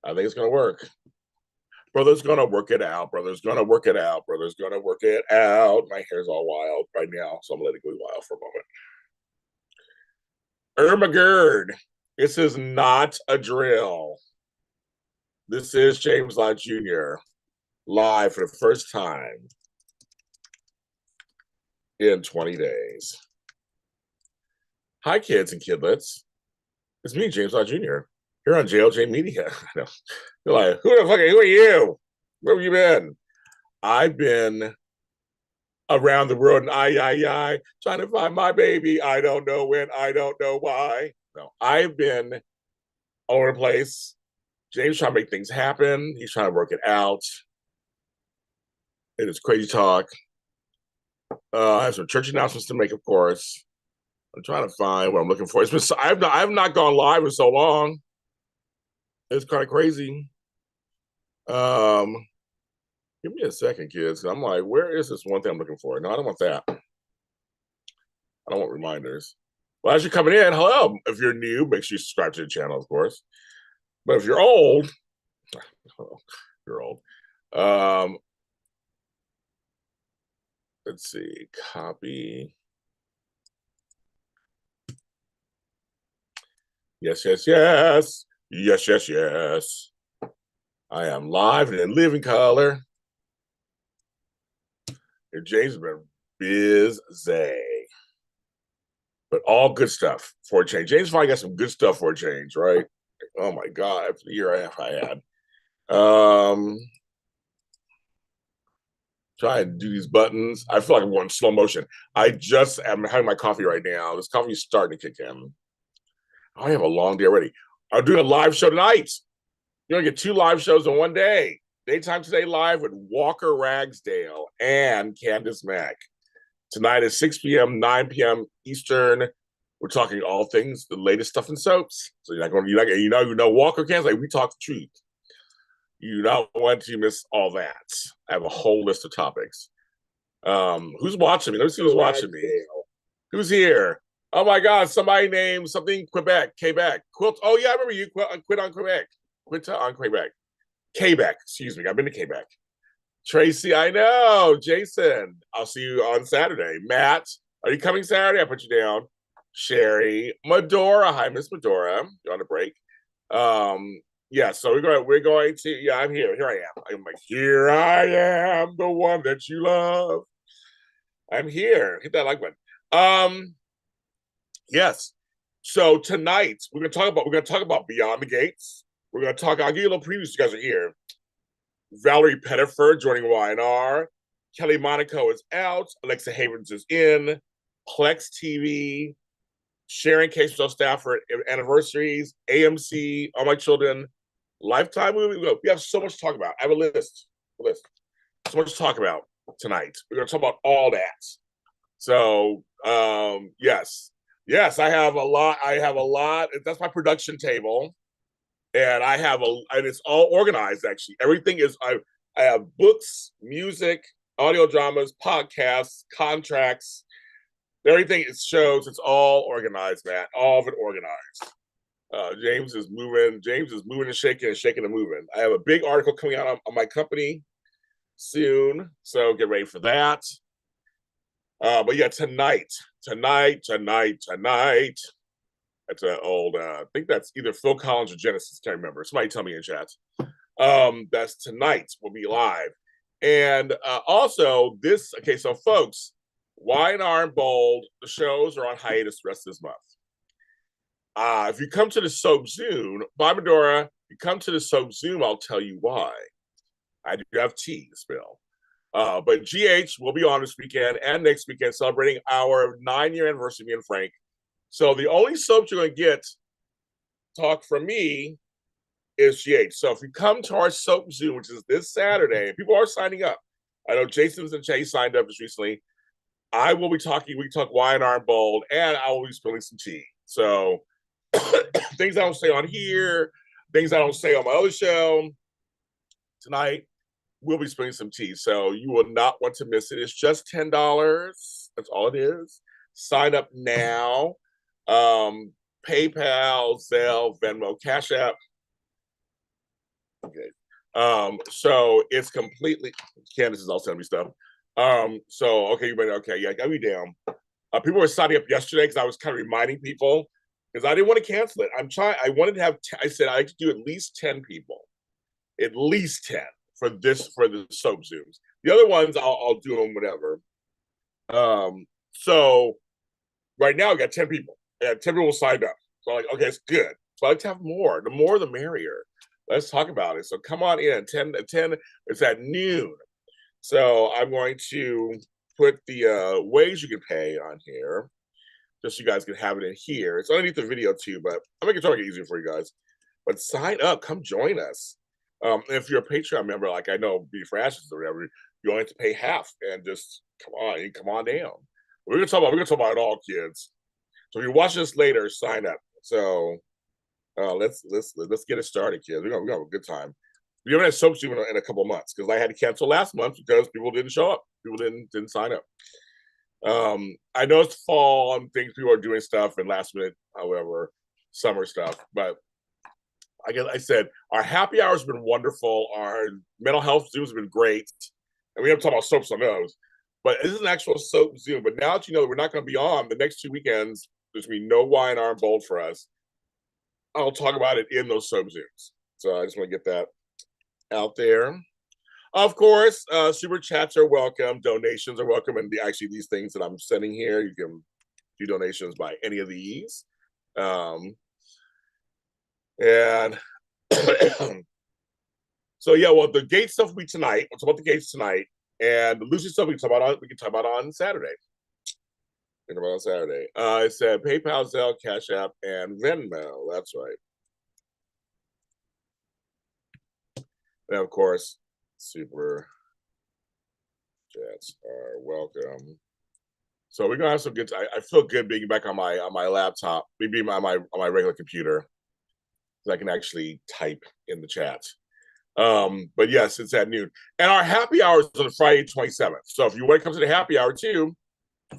I think it's gonna work. Brother's gonna work it out. Brother's gonna work it out. Brother's gonna work it out. My hair's all wild right now, so I'm gonna let it go wild for a moment. Ermagerd, this is not a drill. This is James Lott Jr. live for the first time in 20 days. Hi, kids and kidlets. It's me, James Lott Jr. here on JLJ Media. You're like, who are you? Where have you been? I've been around the world and I, trying to find my baby. I don't know when, I don't know why. No, I've been all over the place. James trying to make things happen. He's trying to work it out. It is crazy talk. I have some church announcements to make, of course. I'm trying to find what I'm looking for. It's been I've not gone live in so long. It's kind of crazy. Give me a second, kids. I'm like, where is this one thing I'm looking for? No, I don't want that. I don't want reminders. Well, as you're coming in, hello. If you're new, make sure you subscribe to the channel, of course. But if you're old, you're old. Let's see, copy. Yes, yes, yes. Yes, yes, yes. I am live and in living color. And James has been busy. But all good stuff for a change. James finally got some good stuff for a change, right? Oh my God, after the year I had. Try and do these buttons. I feel like I'm going slow motion. I'm having my coffee right now. This coffee is starting to kick in. I have a long day already. I'm doing a live show tonight. You're gonna get 2 live shows in one day. Daytime Today Live with Walker Ragsdale and Candace Mack. Tonight at 6 p.m., 9 p.m. Eastern. We're talking all things, the latest stuff in soaps. So you know, Walker Candace, like we talk the truth. You do not want to miss all that. I have a whole list of topics. Who's watching me? Let me see who's watching me. Who's here? Oh my God, somebody named something Quebec, Quebec. Quilt. Oh yeah, I remember you. Quit on Quebec. Quit on Quebec. Quebec, excuse me. I've been to Quebec. Tracy, I know. Jason, I'll see you on Saturday. Matt, are you coming Saturday? I put you down. Sherry, Medora. Hi, Miss Medora. You're on a break. Yeah, so we're going to, yeah, I'm here. Here I am. I'm like, here I am, the one that you love. I'm here. Hit that like button. Yes. So tonight we're gonna talk about Beyond the Gates. We're gonna talk, I'll give you a little preview so you guys are here. Valerie Pettiford joining YNR. Kelly Monaco is out. Alexa Havens is in. Plex TV. Sharon Casey Stafford anniversaries. AMC. All My Children. Lifetime movie. We have so much to talk about. I have a list. So much to talk about tonight. We're going to talk about all that. So, yes. Yes, I have a lot. That's my production table. And and it's all organized actually. Everything is, I have books, music, audio dramas, podcasts, contracts, everything it shows. It's all organized, Matt. All of it organized. James is moving and shaking and moving. I have a big article coming out on my company soon, so get ready for that. But yeah, tonight. That's an old, I think that's either Phil Collins or Genesis. Can't remember. Somebody tell me in chat. That's tonight. We'll be live. And also this, okay, so folks, YNR and Bold, the shows are on hiatus the rest of this month. If you come to the Soap Zoom, bye Medora, you come to the Soap Zoom, I'll tell you why. I do have tea to spill. But GH will be on this weekend and next weekend celebrating our 9-year anniversary, me and Frank. So the only soap you're going to get talk from me is GH. So if you come to our Soap Zoom, which is this Saturday, people are signing up. I know Jason's and Jay signed up just recently. I will be talking, we talk YNR and Bold, and I will be spilling some tea. So things I don't say on here, things I don't say on my other show. Tonight, we'll be spilling some tea. So you will not want to miss it. It's just $10. That's all it is. Sign up now. PayPal, Zelle, Venmo, CashAPP. Okay. So it's completely. Candace is all sending me stuff. So okay, you better okay, yeah, got me down. People were signing up yesterday because I was kind of reminding people because I didn't want to cancel it. I wanted to have. I said I like to do at least 10 people, at least 10 for the soap zooms. The other ones I'll do them whatever. So right now I got 10 people. I got 10 people signed up. So I'm like, okay, it's good. So I like to have more. The more the merrier. Let's talk about it. So come on in. 10, it's at noon. So I'm going to put the ways you can pay on here. Just so you guys can have it in here. It's underneath the video too, but I'm making it easier for you guys. But sign up, come join us. If you're a Patreon member, like I know Be for Ashes or whatever, you only have to pay half and just come on down. We're gonna talk about it all, kids. So if you're watching this later, sign up. So let's get it started, kids. We're gonna have a good time. We haven't had soap in a couple of months because I had to cancel last month because people didn't show up. People didn't sign up. I know it's fall and things, people are doing stuff and last minute, however, summer stuff. But I said our happy hours have been wonderful. Our mental health Zooms have been great. And we haven't talked about soaps on those. But this is an actual soap Zoom. But now that you know that we're not going to be on the next 2 weekends, there's going to be no wine or bold for us. I'll talk about it in those soap Zooms. So I just want to get that out there. Of course, super chats are welcome. Donations are welcome. And actually, these things that I'm sending here, you can do donations by any of these. And so, yeah, well, the gate stuff will be tonight. We'll talk about the gates tonight. And the Lucy stuff we can talk about on Saturday. It said PayPal, Zelle, CashAPP, and Venmo. That's right. And of course, super chats are welcome. So we're gonna have some good. I feel good being back on my laptop, maybe on my regular computer. I can actually type in the chat. But yes, it's at noon. And our happy hour is on Friday 27th. So if you want to come to the happy hour too,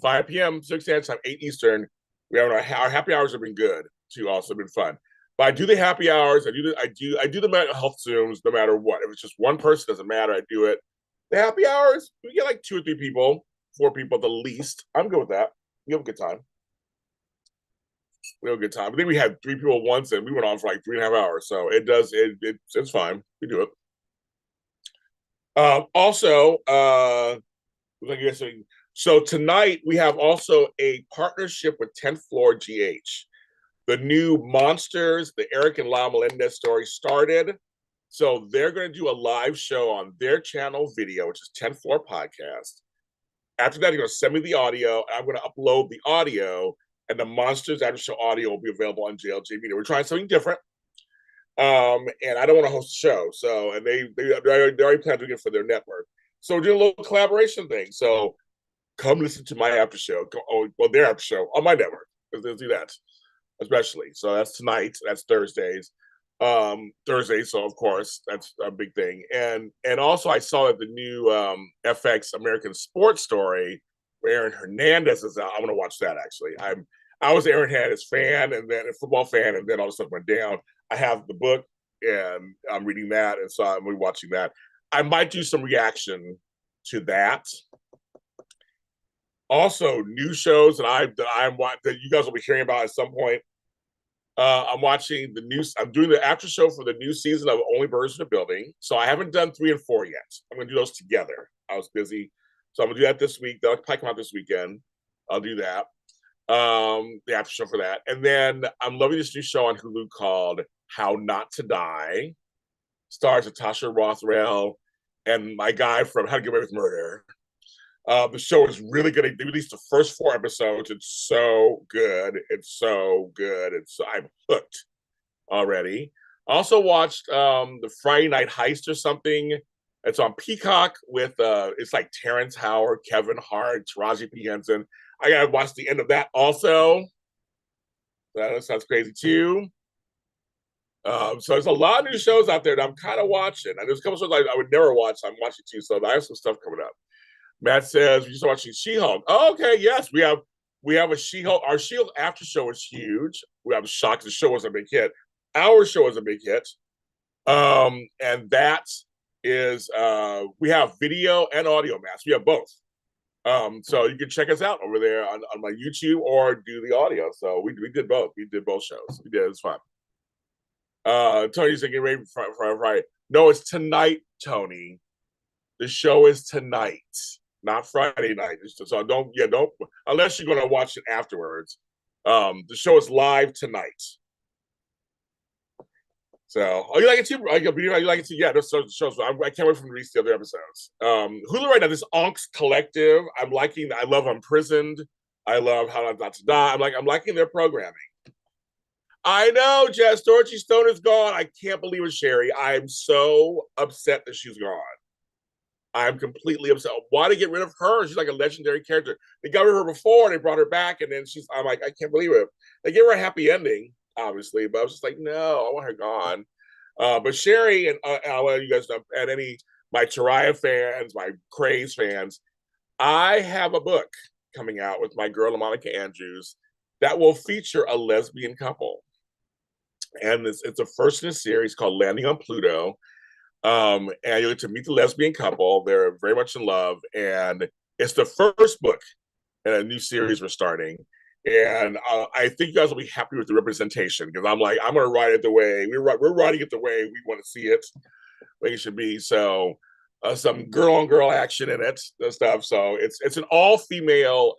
5 p.m., 6 a.m. time, 8 Eastern, we have our happy hours have been good too, also been fun. But I do the happy hours, I do the mental health Zooms no matter what. If it's just one person, doesn't matter, I do it. The happy hours, we get like 2 or 3 people, 4 people at the least. I'm good with that. We have a good time. I think we had 3 people once and we went on for like 3.5 hours. So it's fine. We do it. Also, so tonight we have also a partnership with 10th Floor GH. The new Monsters, the Eric and La Melendez story started. So they're going to do a live show on their channel video, which is 10th Floor Podcast. After that, they're going to send me the audio. I'm going to upload the audio, and the Monsters after show audio will be available on JLJ Media. We're trying something different. And I don't want to host a show. So, and they already plan to do it for their network. So we're doing a little collaboration thing. So come listen to my after show. Their after show on my network. Let's do that, especially. So that's tonight. That's Thursdays. So of course that's a big thing. And also I saw that the new FX American Sports Story where Aaron Hernandez is out. I want to watch that actually. I was an Aaron Hernandez fan and then a football fan, and then all the stuff went down. I have the book and I'm reading that, and so I'm watching that. I might do some reaction to that. Also, new shows that you guys will be hearing about at some point. I'm watching I'm doing the after show for the new season of Only Birds in the Building. So I haven't done 3 and 4 yet. I'm going to do those together. I was busy. So I'm going to do that this week. They'll probably come out this weekend. I'll do that. The after show for that. And then I'm loving this new show on Hulu called How Not to Die. Stars Natasha Rothwell and my guy from How to Get Away with Murder. The show is really good. They released the first 4 episodes. It's so good. I'm hooked already. I also watched the Friday Night Heist or something. It's on Peacock with it's like Terrence Howard, Kevin Hart, Taraji P. Henson. I gotta watch the end of that also. That sounds crazy too. So there's a lot of new shows out there that I'm kind of watching. And there's a couple shows I would never watch. I'm watching too. So I have some stuff coming up. Matt says we just watching She-Hulk. Oh, okay, yes, we have a She-Hulk. Our She-Hulk after show is huge. We have shocked the show was a big hit. Our show was a big hit. And that is we have video and audio maps. We have both. So you can check us out over there on my YouTube or do the audio. So we did both. We did both shows. We did. It's fun. Tony's getting ready for Friday. No, it's tonight, Tony. The show is tonight, not Friday night. So don't unless you're gonna watch it afterwards. The show is live tonight. So, oh, you like it too? You like it too? Yeah, this shows. I can't wait for them to release the other episodes. Hulu right now, this Onks Collective. I'm liking. I love Unprisoned. I love How Not to Die. I'm liking their programming. I know, Jess. Dorothy Stone is gone. I can't believe it, Sherry. I'm so upset that she's gone. I'm completely upset. Why did they get rid of her? She's like a legendary character. They got rid of her before, and they brought her back, and then I'm like, I can't believe it. They gave her a happy ending, obviously, but I was just like, no, I want her gone. But Sherry and I'll let you guys know, and any my Tariah fans, my Craze fans, I have a book coming out with my girl Monica Andrews that will feature a lesbian couple, and it's a first in a series called Landing on Pluto. And you get to meet the lesbian couple. They're very much in love, and it's the first book in a new series we're starting. And I think you guys will be happy with the representation because I'm like, I'm going to write it the way we're writing it the way we want to see it, like it should be. So some girl on girl action in it and stuff. So it's an all female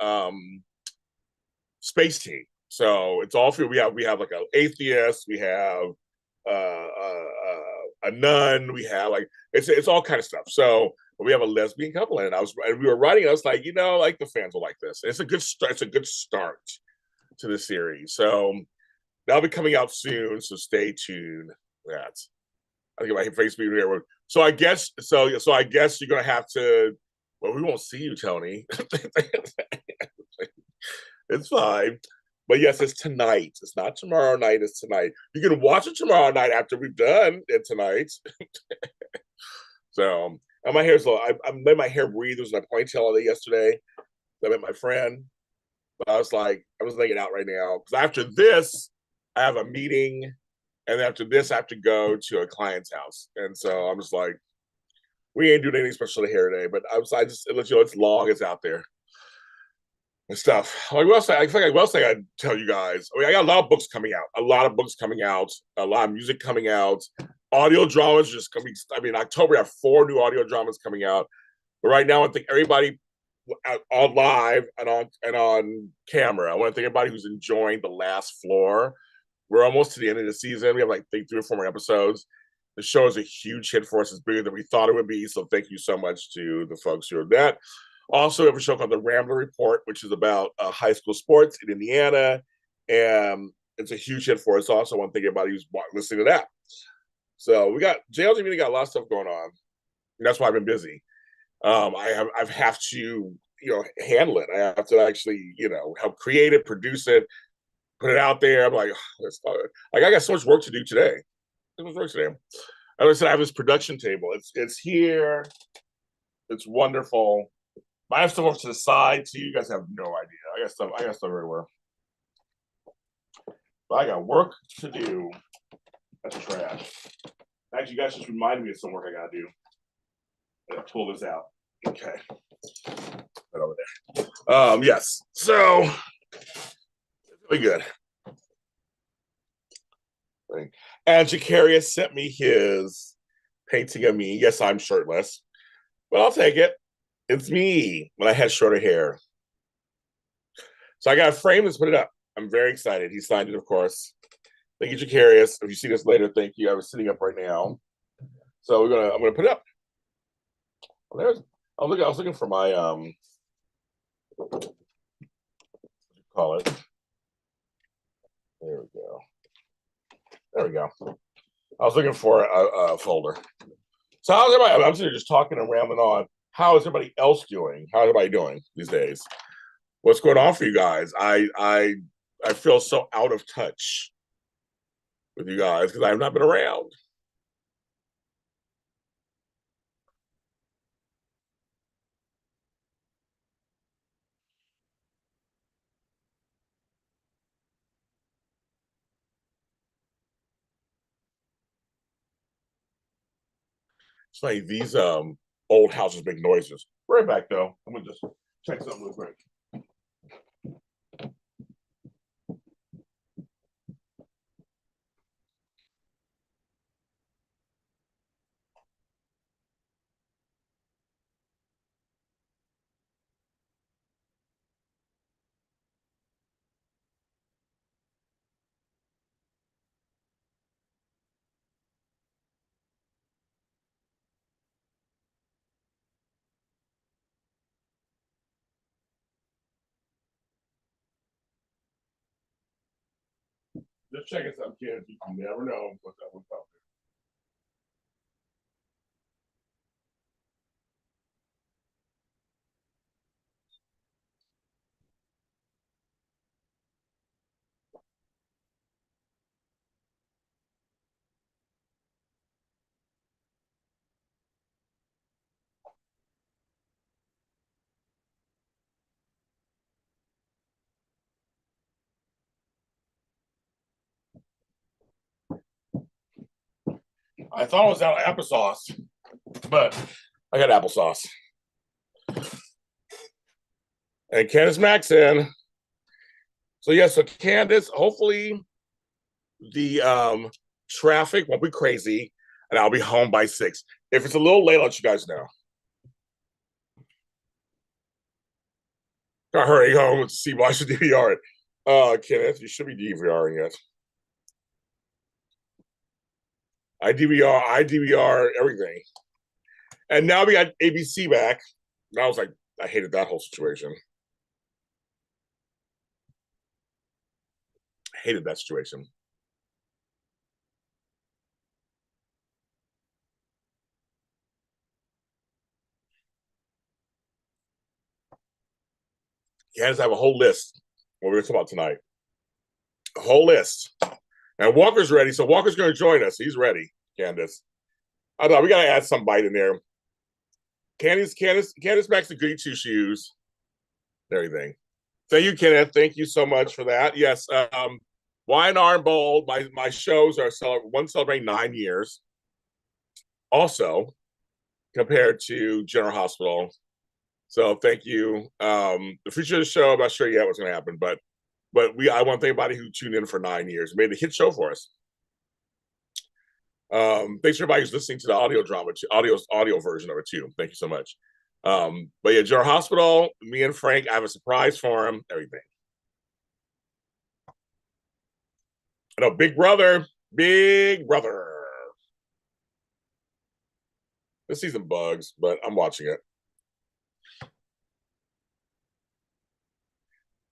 space team. So it's all female. We have like an atheist. We have a nun. We have like it's all kind of stuff. So we have a lesbian couple in it. And we were writing. I was like, like the fans will like this. It's a good start. It's a good start to the series. So that'll be coming out soon. So stay tuned. That I think my Facebook here. So I guess I guess you're gonna have to. Well, we won't see you, Tony. It's fine. But yes, it's tonight. It's not tomorrow night. It's tonight. You can watch it tomorrow night after we've done it tonight. So, and my hair's I made my hair breathe. There was my ponytail all day yesterday. I met my friend. But I was laying it out right now. Because after this, I have a meeting. And after this, I have to go to a client's house. And so I'm just like, we ain't doing anything special to hair today. But I just let you know it's long, it's out there. And stuff. I will say, I I'd tell you guys. I got a lot of books coming out. A lot of books coming out. A lot of music coming out. Audio dramas just coming. In October, we have 4 new audio dramas coming out. But right now, I think everybody on live and on camera. I want to thank everybody who's enjoying The Last Floor. We're almost to the end of the season. We have like 3 or 4 more episodes. The show is a huge hit for us. It's bigger than we thought it would be. So thank you so much to the folks who are that. Also, we have a show called The Rambler Report, which is about high school sports in Indiana. And it's a huge hit for us. Also, I want to thank everybody who's listening to that. So we got JLJ got a lot of stuff going on. And that's why I've been busy. I've have to, handle it. I have to actually, help create it, produce it, put it out there. I'm like, I got so much work to do today. So much work today. As I said, I have this production table. It's here. It's wonderful. I have stuff off to the side, so you guys have no idea. I got stuff everywhere. But I got work to do. That's trash. Actually, you guys just reminded me of some work I gotta do. I gotta pull this out. Okay. Right over there. Yes. So it's really good. And Jacarius sent me his painting of me. Yes, I'm shirtless. But I'll take it. It's me when I had shorter hair. So I got a frame. Let's put it up. I'm very excited. He signed it, of course. Thank you, Jacarius. If you see this later, thank you. I was sitting up right now. So I'm gonna put it up. Well, I was looking for my what do you call it? There we go. There we go. I was looking for a folder. So how's everybody? I'm just talking and rambling on. How is everybody else doing? How's everybody doing these days? What's going on for you guys? I feel so out of touch with you guys because I've not been around. It's like these old houses make noises. Right back though. I'm gonna just check something real quick. Just checking something, kids. You can never know what's up with something. I thought it was out of applesauce, but I got applesauce. And Candace Max in. So yeah, so Candace, hopefully the traffic won't be crazy and I'll be home by 6. If it's a little late, I'll let you guys know. Gotta hurry home to see why I should DVR it. Kenneth, you should be DVRing it. I DVR everything. And now we got ABC back. And I was like, I hated that whole situation. I hated that situation. You guys have a whole list. What we're going to talk about tonight. A whole list. And Walker's ready. So Walker's going to join us. He's ready, Candace. I thought we got to add some bite in there. Candace Max the goody two shoes. Everything. Thank you, Kenneth. Thank you so much for that. Yes. Wine Arm Bowl. My shows are celebrating 9 years. Also, compared to General Hospital. So thank you. The future of the show, I'm not sure yet what's going to happen, but I want to thank everybody who tuned in for 9 years, made a hit show for us. Thanks for everybody who's listening to the audio drama, audio version of it too. Thank you so much. But yeah, General Hospital, me and Frank, I have a surprise for him. Everything. I know, Big Brother. This season bugs, but I'm watching it.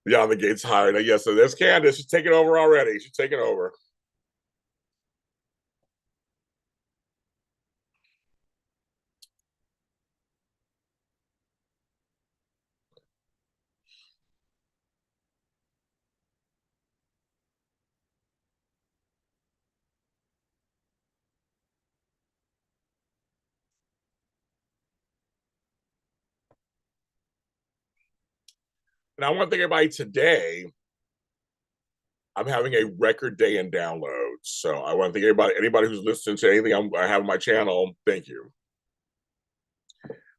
Beyond the Gates hired. Yes, so there's Candace. She's taking over already. She's taking over. And I want to thank everybody today. I'm having a record day in downloads. So I want to thank anybody who's listening to anything I have on my channel. Thank you.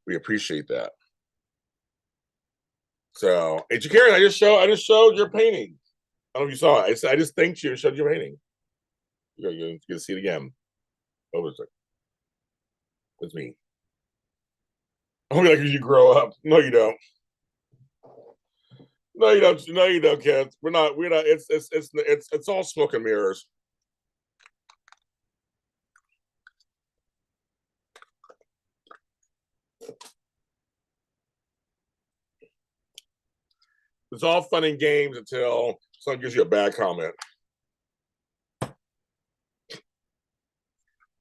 We appreciate that. So, hey, Karen, I just showed your painting. I don't know if you saw it. I just thanked you and showed your painting. You're going to see it again. What was it? It's me. I'll be like, as you grow up. No, you don't. No, you don't. No, you don't, Kent. We're not. It's all smoke and mirrors. It's all fun and games until someone gives you a bad comment.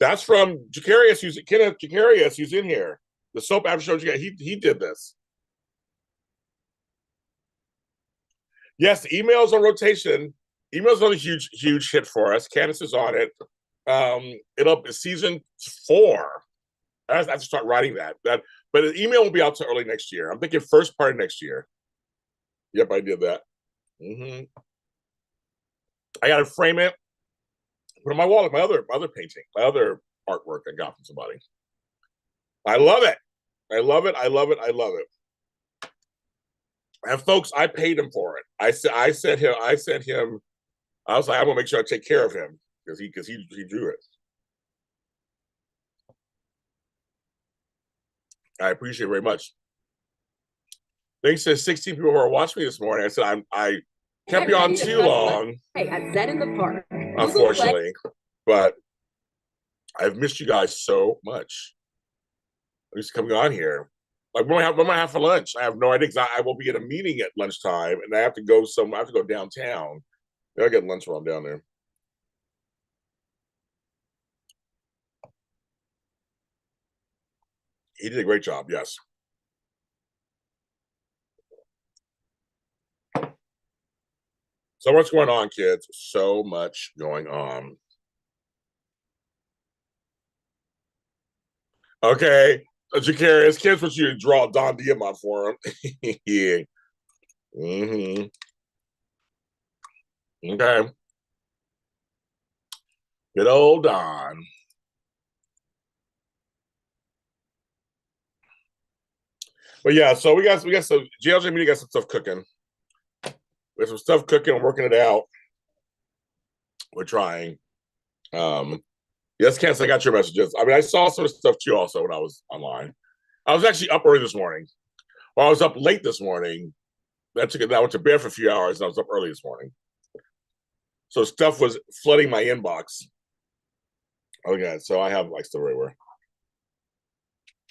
That's from Jacarius. Kenneth Jacarius, who's in here. The soap after show. He did this. Yes, emails on rotation. Emails on a huge hit for us. Candace is on it. It'll be season 4. I have to start writing that. But the email will be out to early next year. I'm thinking first part of next year. Yep, I did that. Mm-hmm. I got to frame it, put it on my wall, my other painting, my other artwork I got from somebody. I love it. I love it. I love it. I love it. And folks, I paid him for it. I sent him. I was like, I'm gonna make sure I take care of him because he drew it. I appreciate it very much. Thanks to 16 people who are watching me this morning. I said I kept you on too long. Hey, at Zen in the Park. Unfortunately, but I've missed you guys so much. I'm just coming on here. Like, what am I have for lunch? I have no idea because I will be at a meeting at lunchtime, and I have to go somewhere. I have to go downtown. I'll get lunch while I'm down there. He did a great job. Yes. So much going on, kids. So much going on. Okay. Jacarius, kids want you to draw Don Diamond for him. Yeah. Mm-hmm. Okay. Good old Don. But yeah, so we got some JLJ meeting, got some stuff cooking. We have some stuff cooking. I'm working it out. We're trying. Yes, Cass, I got your messages. I mean, I saw some stuff too also when I was online. I was actually up early this morning. Well, I was up late this morning. I went to bed for a few hours and I was up early this morning. So stuff was flooding my inbox. Okay, so I have like stuff everywhere.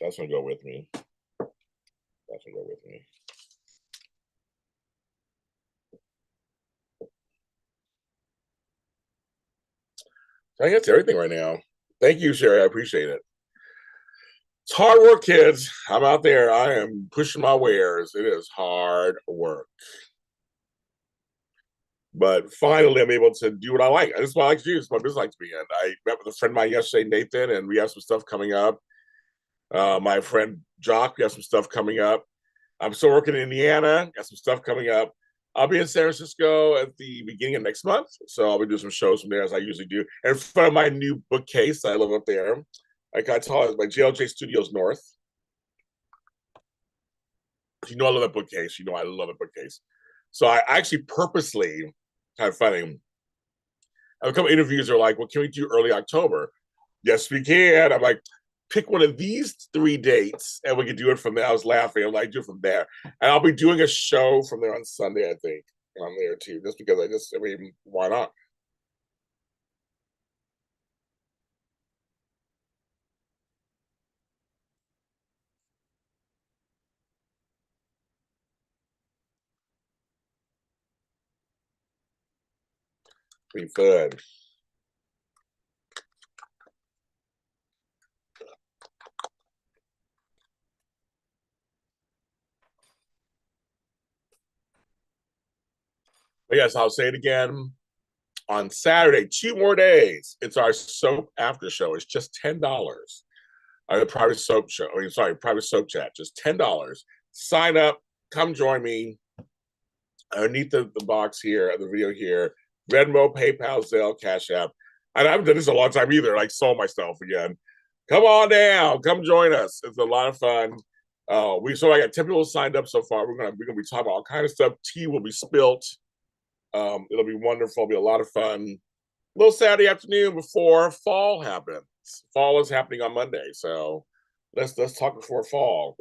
That's gonna go with me. That's gonna go with me. So I guess everything right now. Thank you, Sherry. I appreciate it. It's hard work, kids. I'm out there. I am pushing my wares. It is hard work. But finally, I'm able to do what I like. This is what I like to do. It's my business I like to be in. I met with a friend of mine yesterday, Nathan, and we have some stuff coming up. My friend Jock, we have some stuff coming up. I'm still working in Indiana. Got some stuff coming up. I'll be in San Francisco at the beginning of next month. So I'll be doing some shows from there as I usually do. And in front of my new bookcase, I live up there. Like I told you, my JLJ Studios North. You know I love that bookcase. You know I love a bookcase. So I actually purposely, kind of funny, a couple interviews are like, well, can we do early October? Yes, we can. I'm like, pick one of these 3 dates and we can do it from there. I was laughing. I'm like, do it from there. And I'll be doing a show from there on Sunday, I think. I'm there too, just because I mean, why not? Be fun. But yes, I'll say it again. On Saturday, 2 more days, it's our soap after show. It's just $10. A private soap show. I mean, sorry, private soap chat. Just $10. Sign up. Come join me. Underneath the box here, the video here, Venmo, PayPal, Zelle, Cash App. And I haven't done this in a long time either. Like, saw myself again. Come on down. Come join us. It's a lot of fun. I got 10 people signed up so far. We're gonna be talking about all kind of stuff. Tea will be spilt. It'll be wonderful. It'll be a lot of fun. A little Saturday afternoon before fall happens. Fall is happening on Monday, so let's talk before fall.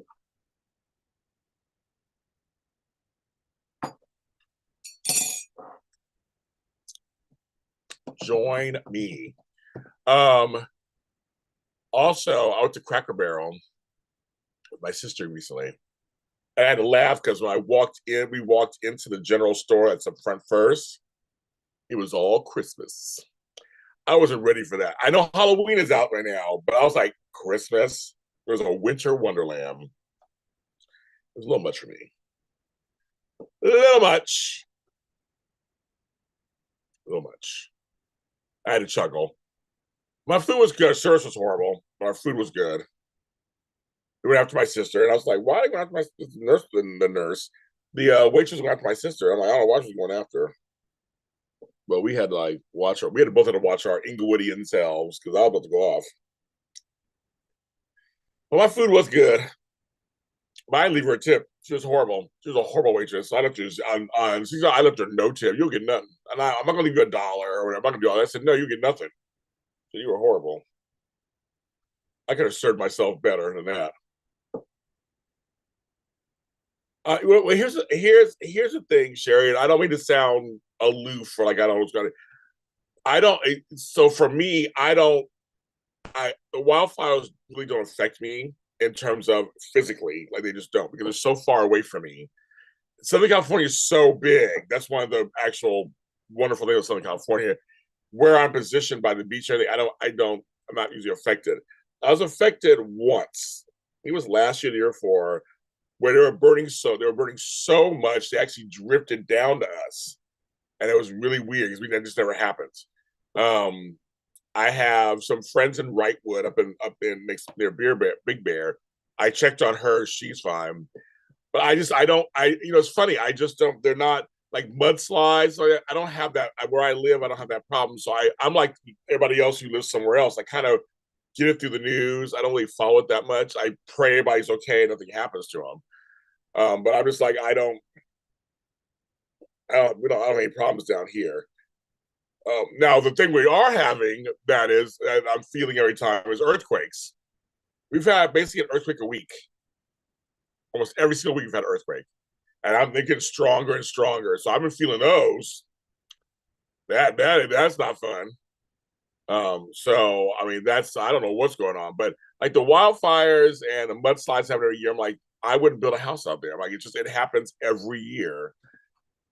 Join me. Also, I went to Cracker Barrel with my sister recently. I had to laugh because when we walked into the general store that's up front first. It was all Christmas. I wasn't ready for that. I know Halloween is out right now, but I was like, Christmas? There's a winter wonderland. It was a little much for me. A little much. A little much. I had to chuckle. My food was good. Service was horrible, but our food was good. They went after my sister, and I was like, "Why are they going after my nurse?" The nurse, the waitress went after my sister. I'm like, "I don't know why she's going after." But we had to like watch our. We had to both had to watch our Inglewoodian selves because I was about to go off. Well, my food was good. But I didn't leave her a tip. She was horrible. She was a horrible waitress. I left her I left her no tip. You'll get nothing. And I'm not gonna leave you $1 or whatever. I'm not gonna do all that. I said, no, you get nothing. So you were horrible. I could have served myself better than that. Well, here's the thing, Sherry, and I don't mean to sound aloof or like I don't know. I don't. So for me, I don't. The wildfires really don't affect me in terms of physically, like they just don't because they're so far away from me. Southern California is so big. That's one of the actual wonderful things of Southern California. Where I'm positioned by the beach area, I'm not usually affected. I was affected once. It was last year, the year before, where they were burning so much they actually drifted down to us, and it was really weird because that just never happens. Um, I have some friends in Wrightwood up in next near Big Bear. I checked on her; she's fine. But I don't it's funny. I just don't. They're not like mudslides. So I don't have that where I live. I don't have that problem. So I'm like everybody else who lives somewhere else. I kind of get it through the news. I don't really follow it that much. I pray everybody's okay and nothing happens to them. But I'm just like we don't have any problems down here. Now the thing we are having that is that I'm feeling every time is earthquakes. We've had basically an earthquake a week. Almost every single week we've had an earthquake, and I'm thinking stronger and stronger. So I've been feeling those. That's not fun. So I mean that's I don't know what's going on, but like the wildfires and the mudslides happen every year. I'm like I wouldn't build a house out there. I'm like it happens every year,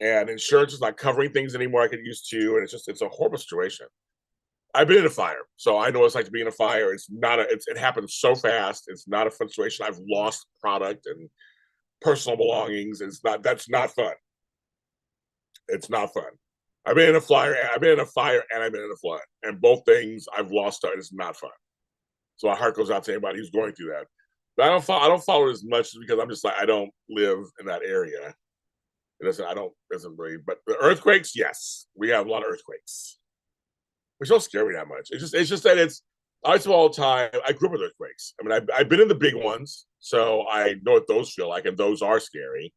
and insurance is not covering things anymore like it used to, and it's a horrible situation. I've been in a fire, so I know what it's like to be in a fire. It's not it happens so fast. It's not a fun situation. I've lost product and personal belongings. That's not fun. It's not fun. I've been in a fire, and I've been in a flood, and both things I've lost. It's not fun. So my heart goes out to anybody who's going through that. But I don't follow it as much because I'm just like I don't live in that area. It doesn't I don't doesn't really. But the earthquakes, yes, we have a lot of earthquakes, which don't scare me that much. It's just that I tell all the time. I grew up with earthquakes. I mean, I've been in the big ones, so I know what those feel like, and those are scary.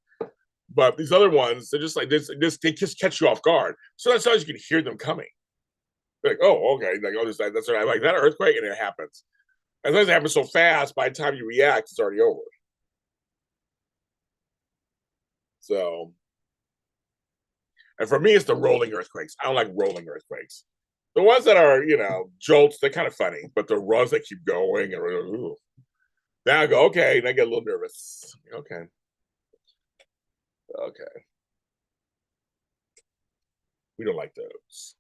But these other ones, they're just like this. They just catch you off guard. So sometimes you can hear them coming. They're like, oh, okay, like oh, that's right. Like that earthquake, and it happens. And sometimes it happens so fast. By the time you react, it's already over. So, and for me, it's the rolling earthquakes. I don't like rolling earthquakes. The ones that are, jolts, they're kind of funny, but the runs that keep going and ooh. Then I go, okay, and I get a little nervous. Okay, okay, we don't like those.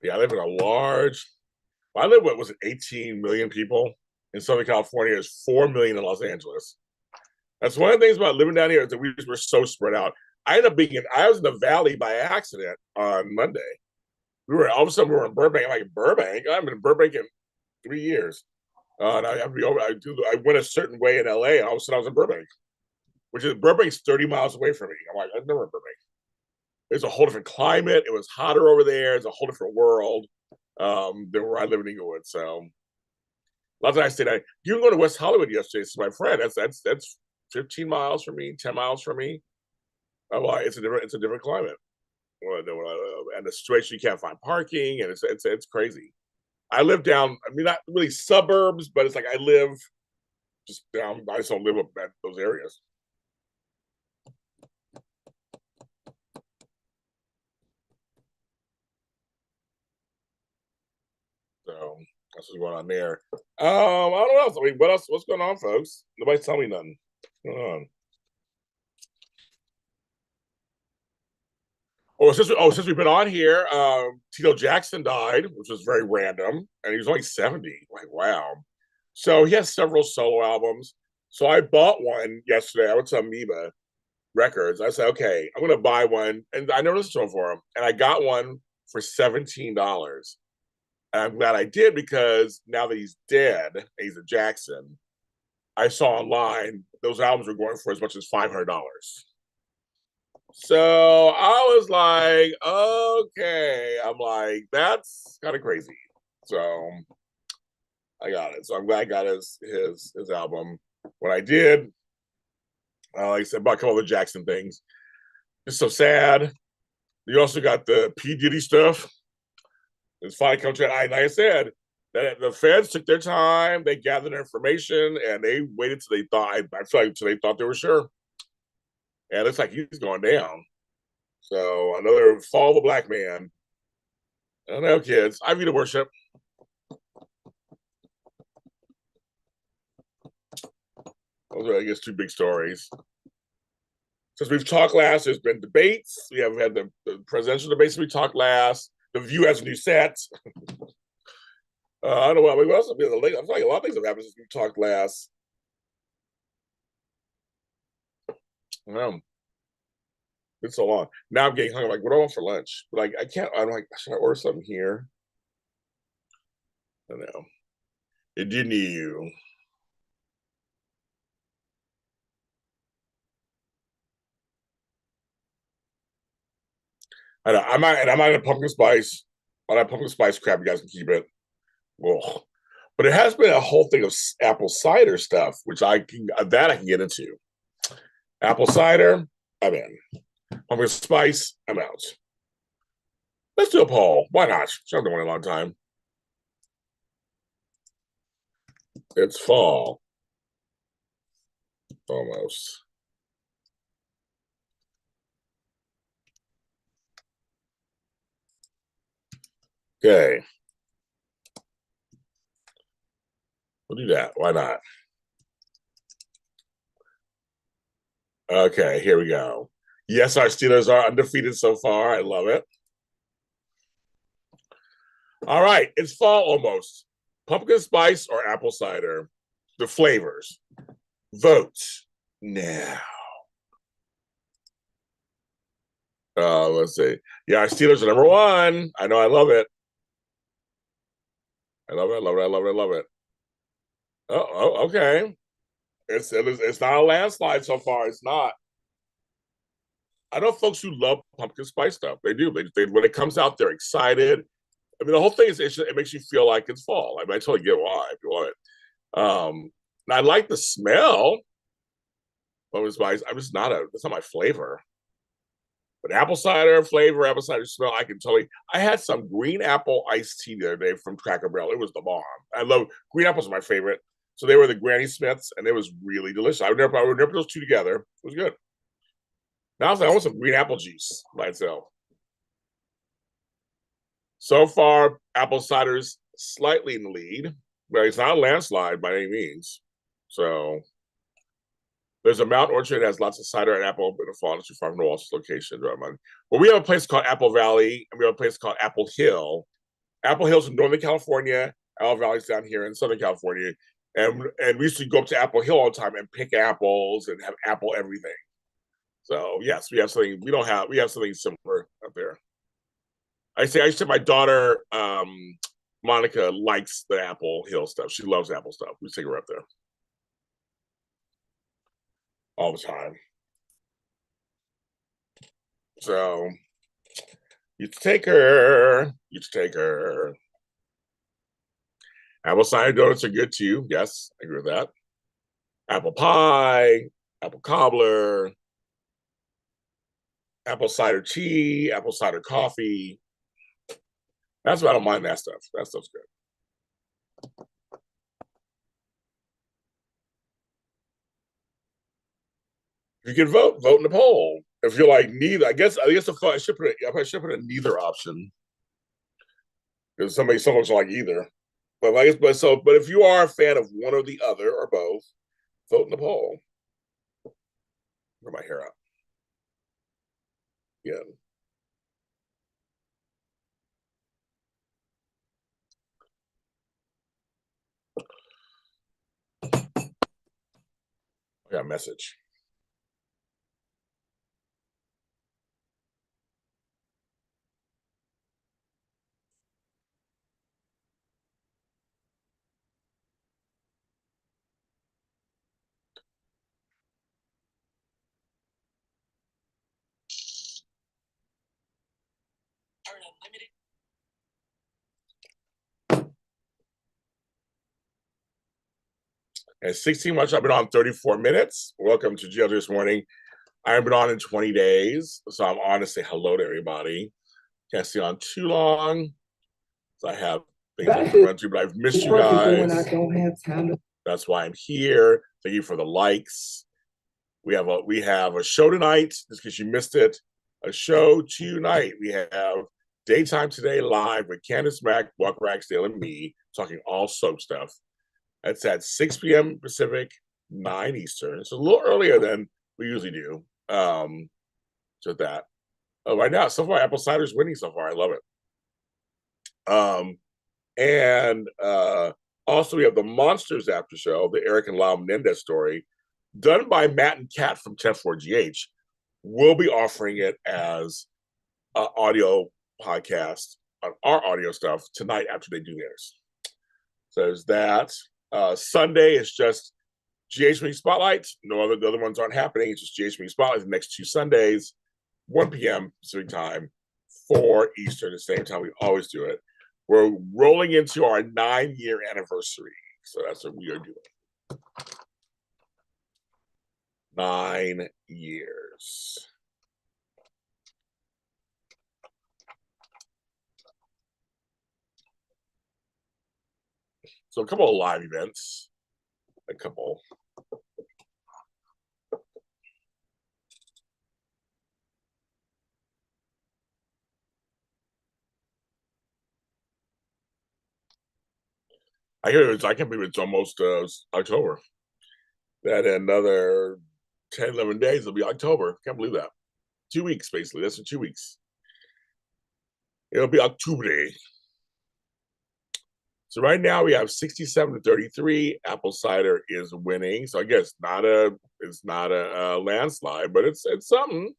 Yeah, I live in a large. I live what was it, 18 million people in Southern California. There's 4 million in Los Angeles. That's one of the things about living down here is that we were so spread out. I was in the valley by accident on Monday. We were all of a sudden we were in Burbank. I'm like Burbank. I haven't been in Burbank in 3 years. And I have to be over. I went a certain way in LA, and all of a sudden I was in Burbank, which is Burbank's 30 miles away from me. I'm like, I've never in Burbank. It's a whole different climate. It was hotter over there. It's a whole different world than where I live in Inglewood. So last night I stayed. You can go to West Hollywood yesterday. It's my friend. That's 15 miles from me, 10 miles from me. Well, it's a different climate. And the situation you can't find parking, and it's crazy. I live down. I mean, not really suburbs, but it's like I live just down. I just don't live up at those areas. So that's what's going on there. I don't know. I mean, what else? What's going on, folks? Nobody's telling me nothing. What's going on? Since we've been on here, Tito Jackson died, which was very random, and he was only 70. Like, wow. So he has several solo albums. So I bought one yesterday. I went to Amoeba Records. I said, okay, I'm gonna buy one, and I never listened to him for him, and I got one for $17. And I'm glad I did because now that he's dead, he's a Jackson. I saw online those albums were going for as much as $500. So I was like, okay. I'm like, that's kind of crazy. So I got it. So I'm glad I got his album. When I did, like I said, about a couple of the Jackson things. It's so sad. You also got the P. Diddy stuff. It's finally come to an end. Like I said, that the feds took their time, they gathered their information, and they waited till they thought, I feel like till they thought they were sure. And it looks like he's going down. So another fall of a black man. I don't know, kids. I view the worship. Those are, I guess, two big stories. Since we've talked last, there's been debates. We have had the presidential debates we talked last. The View has a new set. I don't know what else. I feel like a lot of things have happened since we talked last. It's so long. Now I'm getting hungry. I'm like, what do I want for lunch? But like, I can't. I'm like, should I order something here? I don't know. It didn't you. I know. I'm not a pumpkin spice. On that pumpkin spice crap, you guys can keep it. Ugh. But it has been a whole thing of apple cider stuff, which I can get into. Apple cider, I'm in. Pumpkin spice, I'm out. Let's do a poll. Why not? I've been waiting a long time. It's fall. Almost. Okay. We'll do that. Why not? Okay, here we go. Yes, our Steelers are undefeated so far. I love it. All right, it's fall almost. Pumpkin spice or apple cider? The flavors. Vote now. Let's see. Yeah, our Steelers are number one. I know. I love it. I love it. I love it. I love it. I love it. Oh, okay. It's not a landslide so far. It's not. I know folks who love pumpkin spice stuff. They do. When it comes out, they're excited. I mean, the whole thing is it makes you feel like it's fall. I mean, I totally get why if you want it. And I like the smell. Pumpkin spice. I'm just not a. That's not my flavor. But apple cider flavor, apple cider smell, I can totally. I had some green apple iced tea the other day from Cracker Barrel. It was the bomb. I love green apples are my favorite. So they were the Granny Smiths, and it was really delicious. I would never put those two together. It was good. Now I was like, I want some green apple juice by itself. So far, apple cider's slightly in the lead, but it's not a landslide by any means. So there's a Mount Orchard that has lots of cider and apple in the fall, not too far from the Walsh location. But we have a place called Apple Valley, and we have a place called Apple Hill. Apple Hill's in Northern California. Apple Valley's down here in Southern California. And we used to go up to Apple Hill all the time and pick apples and have apple everything. So yes, we have something we have something similar up there. I said my daughter Monica likes the Apple Hill stuff. She loves Apple stuff. We take her up there all the time. So you take her. You take her. Apple cider donuts are good too. Yes, I agree with that. Apple pie, apple cobbler, apple cider tea, apple cider coffee. That's why I don't mind that stuff. That stuff's good. If you can vote, vote in the poll. If you're like neither, I guess I should put a neither option because some folks are like either. But I guess, but if you are a fan of one or the other or both, vote in the poll. Where my hair up? Yeah. I got a message. And 16 months, I've been on 34 minutes. Welcome to JLJ this morning. I haven't been on in 20 days, so I'm on to say hello to everybody. Can't stay on too long, so I have things I have to run through, but I've missed you guys. When I don't have time. That's why I'm here. Thank you for the likes. We have a show tonight, just in case you missed it. A show tonight. We have Daytime Today live with Candace Mack, Walker Ragsdale, and me talking all soap stuff. That's at 6 p.m. Pacific, 9 Eastern. It's a little earlier than we usually do. So that. Oh, right now, so far, apple cider's winning so far. I love it. Also, we have the Monsters After Show, the Eric and Lau Menendez story, done by Matt and Kat from 104GH. We'll be offering it as an audio podcast on our audio stuff tonight after they do theirs. So there's that. Sunday is just GH Media Spotlight. The other ones aren't happening. It's just GH Media Spotlight the next 2 Sundays, 1 p.m. Pacific time, 4 Eastern, the same time we always do it. We're rolling into our 9-year anniversary. So that's what we are doing. 9 years. So a couple of live events. A couple. I can't believe it's almost October. That in another 10, 11 days, it'll be October. Can't believe that. 2 weeks, basically. That's in 2 weeks. It'll be October. So right now we have 67-33. Apple cider is winning. So I guess it's not a landslide, but it's something.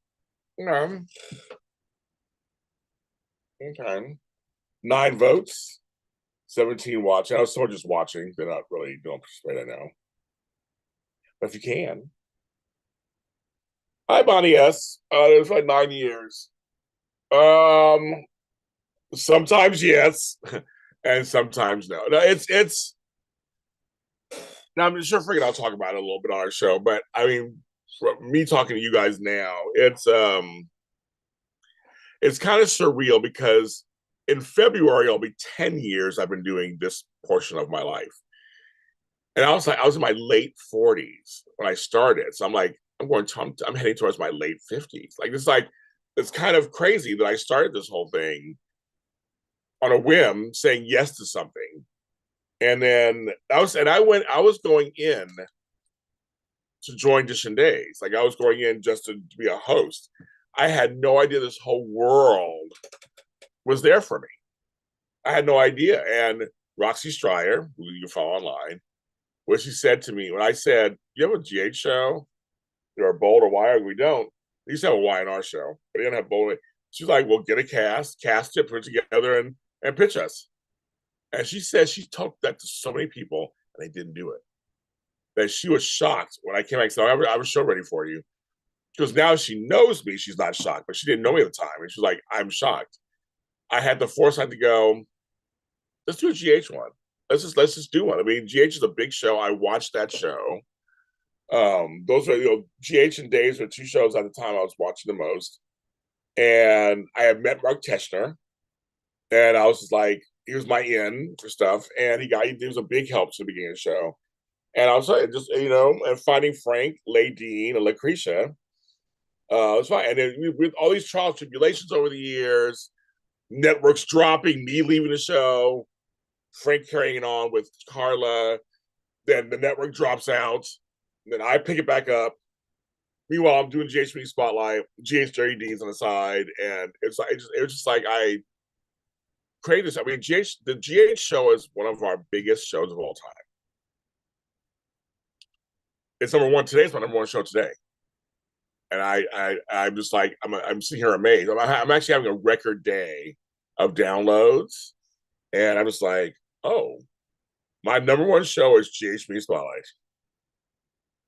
Okay. 9 votes, 17 watching. I was someone just watching. They're not really doing participate, I know. But if you can. Hi, Bonnie S. It's like 9 years. Sometimes yes, and sometimes no. No, it's. Now I'm sure freaking I'll talk about it a little bit on our show, but I mean, from me talking to you guys now, it's kind of surreal because in February it'll be 10 years I've been doing this portion of my life, and I was in my late 40s when I started, so I'm like I'm heading towards my late 50s. Like it's kind of crazy that I started this whole thing on a whim, saying yes to something. And then I was going in to join Dish and Days. Like I was going in just to be a host. I had no idea this whole world was there for me. I had no idea. And Roxy Stryer, who you can follow online, what she said to me when I said, "You have a GH show? Or Bold or Wire?" We don't. We used to have a Y&R show, but we don't have Bold. She's like, "Well, get a cast it, put it together, and pitch us." And she said she talked that to so many people, and they didn't do it. That she was shocked when I came back. So I was show ready for you. Because now she knows me, she's not shocked, but she didn't know me at the time. And she was like, "I'm shocked." I had the foresight to go, let's do a GH one. Let's just do one. I mean, GH is a big show. I watched that show. Those were, GH and Days were 2 shows at the time I was watching the most. And I had met Mark Teschner, and I was just like, he was my in for stuff, and he was a big help to the beginning of the show. And I was like, just and finding Frank, Dean, and Lucretia, it was fine. And then with all these trials, tribulations over the years, networks dropping, me leaving the show, Frank carrying on with Carla, then the network drops out, then I pick it back up. Meanwhile, I'm doing GH Media Spotlight, GH Dirty Deeds on the side, and it was just like I created this. I mean, the GH show is one of our biggest shows of all time. It's number one today. It's my number one show today, and I'm just like I'm sitting here amazed. I'm actually having a record day of downloads, and I'm just like, oh, my number one show is GH Media Spotlight.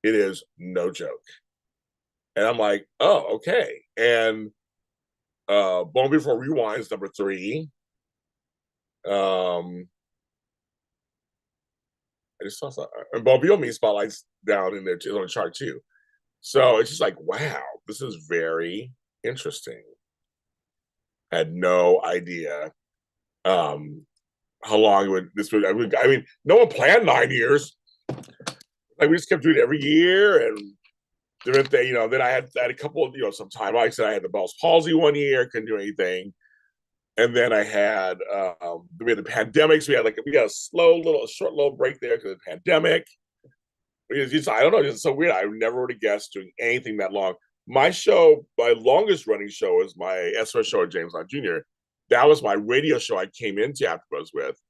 It is no joke. And I'm like, oh, okay. And Bone Before Rewinds, number 3. I just saw something. And Bone Before Me Spotlight's down in there too, on the chart too. So it's just like, wow, this is very interesting. Had no idea how long this would. I mean, no one planned 9 years. Like we just kept doing it every year and different thing. Then I had a couple of some time. Like I said, I had the Bell's palsy one year, couldn't do anything, and then I had we had the pandemic. So we got a short little break there because of the pandemic. I don't know, it's so weird. I never would have guessed doing anything that long. My longest running show is my SOS show at James Lott Jr. That was my radio show I came into AfterBuzz with.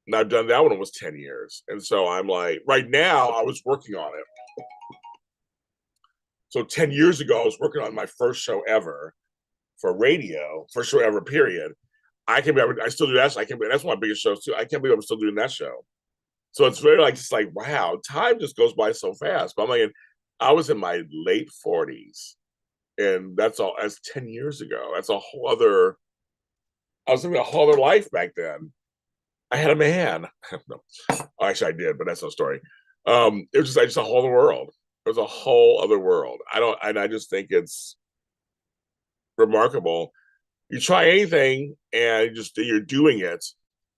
And I've done that one almost 10 years. And so I'm like, right now, I was working on it. So 10 years ago, I was working on my first show ever for radio, first show ever, period. I still do that. That's one of my biggest shows too. I can't believe I'm still doing that show. So it's very just like, wow, time just goes by so fast. But I'm like, I was in my late 40s. And that's 10 years ago. That's I was living a whole other life back then. I had a man. No. Actually, I did, but that's no story. It was just a whole other world. It was a whole other world. I just think it's remarkable. You try anything and you're doing it.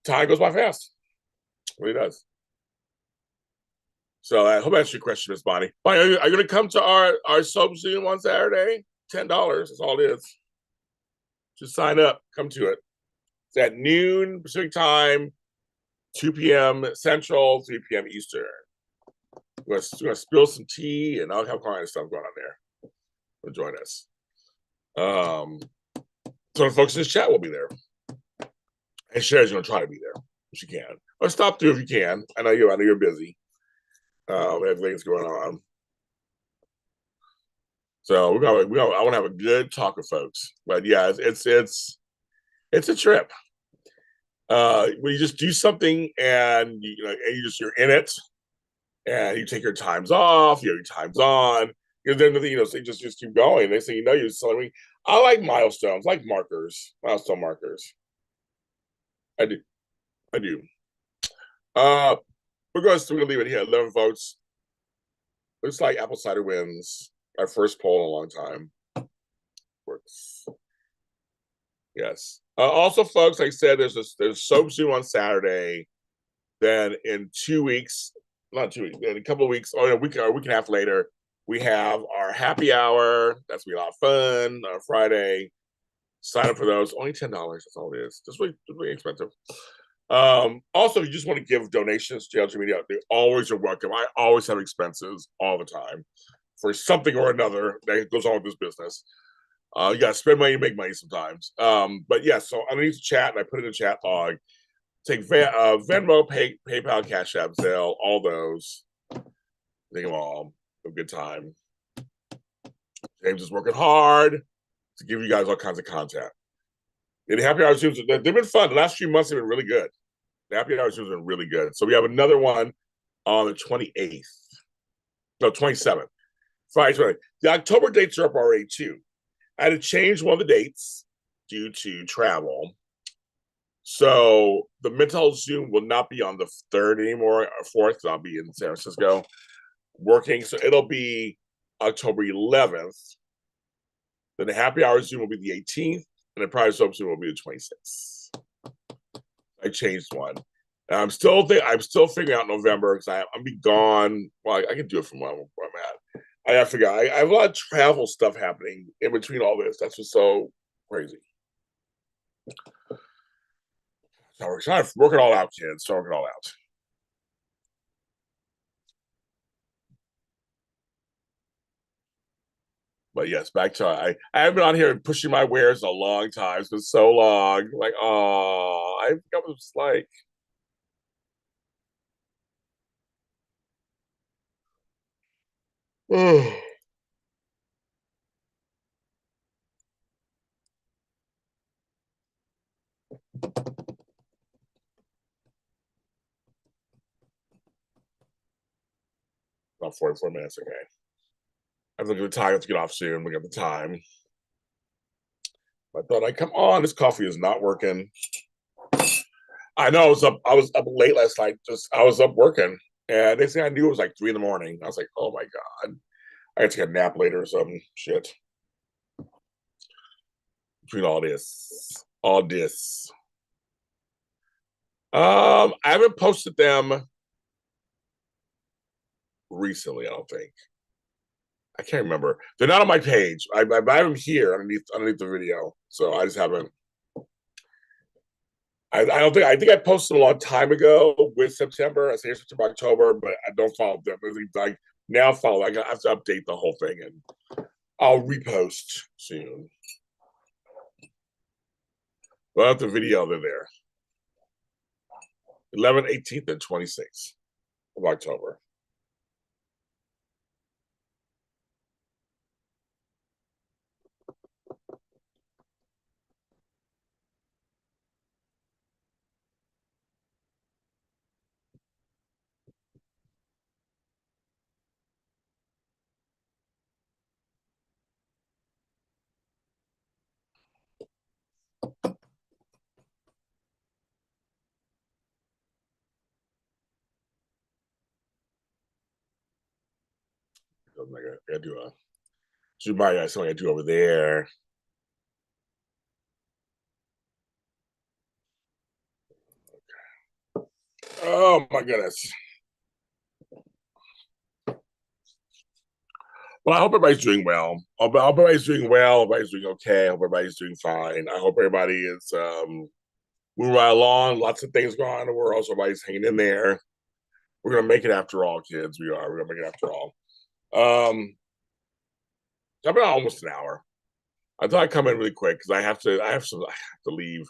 Time goes by fast. It really does. So I hope I answered your question, Miss Bonnie. Bonnie, are you going to come to our soap Zoom on Saturday? $10. That's all it is. Just sign up. Come to it. It's at noon Pacific time, 2 p.m. Central, 3 p.m. Eastern. We're going to spill some tea and all kind of stuff going on there. Join us. So the folks in this chat will be there. And Sherry's going to try to be there if she can. Or stop through if you can. I know you're busy. We have things going on. So I want to have a good talk with folks. But yeah, it's a trip. When you just do something and you're in it, and you take your times off, your times on. Then so you just keep going. They say you're selling. I like milestones, like milestone markers. I do. We're going to leave it here. 11 votes. Looks like Apple Cider wins. Our first poll in a long time. Works. Yes. Also, folks, like I said, there's Soap Zoom on Saturday. Then in 2 weeks, not 2 weeks, in a couple of weeks, or a week and a half later, we have our happy hour. That's gonna be a lot of fun on Friday. Sign up for those. Only $10. That's all it is. Just really expensive. Also, if you just want to give donations to JLJ Media, they always are welcome. I always have expenses all the time for something or another that goes on with this business. You got to spend money to make money sometimes. But yeah, so underneath the chat, and I put in the chat log, take Venmo, PayPal, CashAPP, Zelle, all those. Take them all. Have a good time. James is working hard to give you guys all kinds of content. And the happy hour Zooms, they've been fun. The last few months have been really good. The happy hour Zooms have been really good. So we have another one on the 28th. No, 27th. Friday, 20th. The October dates are up already too. I had to change one of the dates due to travel. So the mental health Zoom will not be on the 3rd anymore, or 4th. I'll be in San Francisco working. So it'll be October 11th. Then the happy hour Zoom will be the 18th, and the private soap Zoom will be the 26th. I changed one. And I'm still figuring out November because I'm be gone. Well, I can do it from where I'm at. I have to figure out. I have a lot of travel stuff happening in between all this. That's just so crazy. So we're trying to work it all out, kids. Work it all out. But yes, back to I haven't been on here pushing my wares in a long time. It's been so long. Like, oh, I was like. Oh. About 44 minutes, okay. I have to look at the time. I have to get off soon. Look at the time. I thought, like, come on, this coffee is not working. I know I was up late last night. I was up working, and they say I knew it was like 3 in the morning. I was like, oh my god, I got to take a nap later or some shit. Between all this. I haven't posted them recently. I don't think. I can't remember. They're not on my page. I have them here underneath the video, so I just haven't. I don't think. I think I posted a long time ago with September. I say September, October, but I don't follow them. Like now, follow. I have to update the whole thing, and I'll repost soon. Well, the video, they're there. 11th, 18th, and 26th of October. I gotta do a. Something I do over there. Oh my goodness. Well, I hope everybody's doing well. I hope everybody's doing well. Everybody's doing okay. I hope everybody's doing fine. I hope everybody is moving right along. Lots of things going on in the world. So everybody's hanging in there. We're gonna make it after all, kids. We are. We're gonna make it after all. I've been almost an hour. I thought I'd come in really quick because I have to leave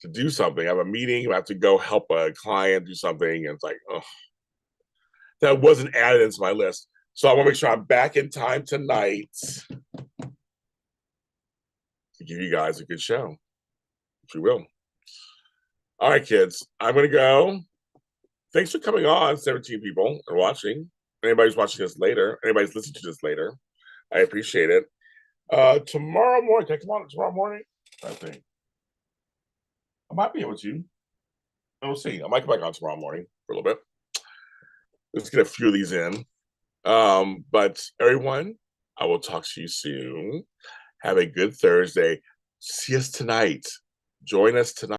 to do something. I have a meeting. I have to go help a client do something. And it's like, oh, that wasn't added into my list. So I want to make sure I'm back in time tonight to give you guys a good show, if you will. All right, kids, I'm going to go. Thanks for coming on, 17 people and watching. Anybody's watching this later, anybody's listening to this later, I appreciate it. Tomorrow morning, can I come on tomorrow morning? I think. I might be able to. We'll see. I might come back on tomorrow morning for a little bit. Let's get a few of these in. But everyone, I will talk to you soon. Have a good Thursday. See us tonight. Join us tonight.